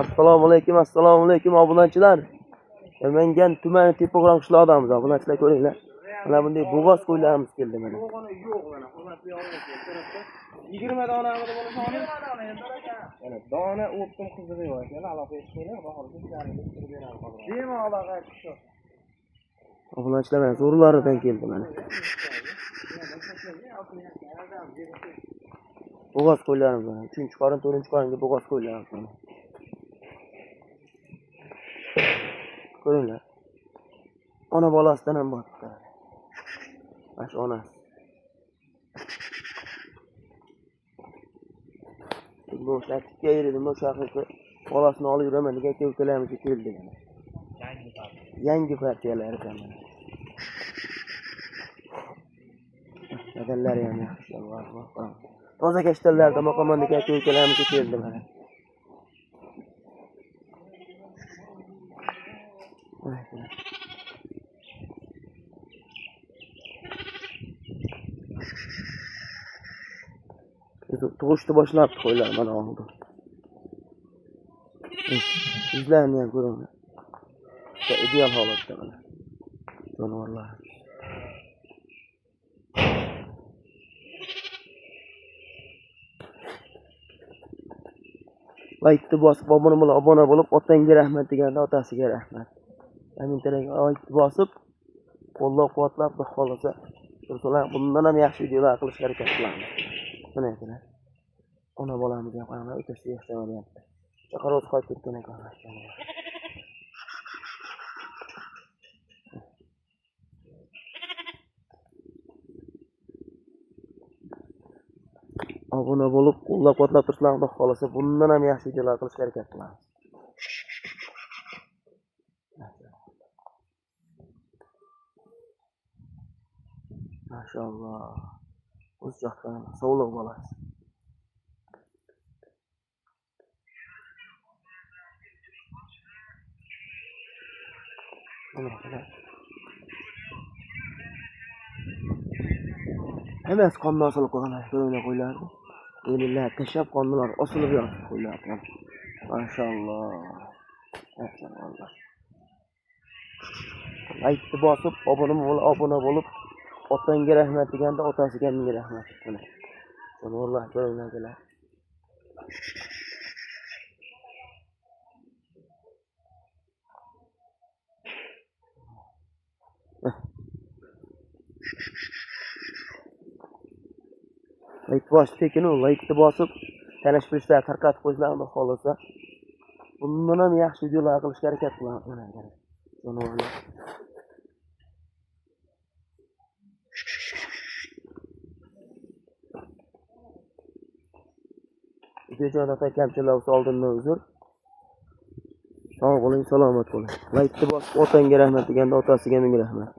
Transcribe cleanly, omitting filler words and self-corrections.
Assalomu alaykum obunachilar. Namangan tumani Tepaquron qishlog'idamiz obunachilar, ko'ringlar. Mana bunday bo'g'oz qo'ylarimiz keldi mana. Bo'g'oni yo'q mana, hurmatli obunachilar, tarafda 20 donami bo'lsa soni. Mana dona o'ptim qizig'i bor ekan, aloqa etishinglar, bahorda sizlarga turib beramiz hozir. Bemalol aloqa qilishdi. Obunachilar mana zo'rlaridan keldi mana. Bo'g'oz qo'ylarimiz mana. 3-qorin, 4-qoringa bo'g'oz qo'ylarimiz mana. Ko'ringlar. Ona bolasidan ham bor. Mana shu onasi. Bu shakka yerida o'sha haqiqi bolasini olib yuraman degan kelkalarimiz keldi mana. Yangi partiyalar ekan mana. Badallari ham yaxshi, Alloh. Toza kashtallarda maqomon degan kelkalarimiz keldi mana. Tug'ishni boshlabdi qo'ylar mana oldi. Yuzlarini ham ko'ringlar. Ideal holatda mana. Jonivorlar. Like bosib obuna bo'lib, otangga rahmat deganda otasiga rahmat. Kommentariyaga like bosib, qo'llab-quvvatlab xohlasa, tursalar bundan ham yaxshi videolar qilishga harakat qilamiz. Mana ekan. Ona bolamizga qaranglar, o'tasi yaxshi bo'lyapti. Chaqaroz qo'yib ketgan ekan. Obuna bo'lib, qo'llab-quvvatlab tursalar xohlasa, bundan ham yaxshi videolar qilishga harakat qilamiz. Maşallah. O'z joqdan sog'liq bolasi. Emas qonni osilib qo'yganlar, ko'ringlar qo'ylarni. Ellar tashab qonlar osilib yotib qo'ylar. Maşallah. Maşallah. Like bosib, obuna bo'lib, otangga rahmat deganda otasiga ming rahmat. Mana. Jonivorlar ko'ringlar. Like bosib tekinu, like bosib, tanish bilishlar tarqatib qo'yishlarni xohlasa, bundan ham yaxshi videolar qilishga harakat qilamiz. Mana qarang. Jonivorlar. Videoda kamchiliklar bo'lsa oldindan uzr. Sog' bo'ling, salomat bo'ling. Like bosib, otangga rahmat deganda otasiga ming rahmat.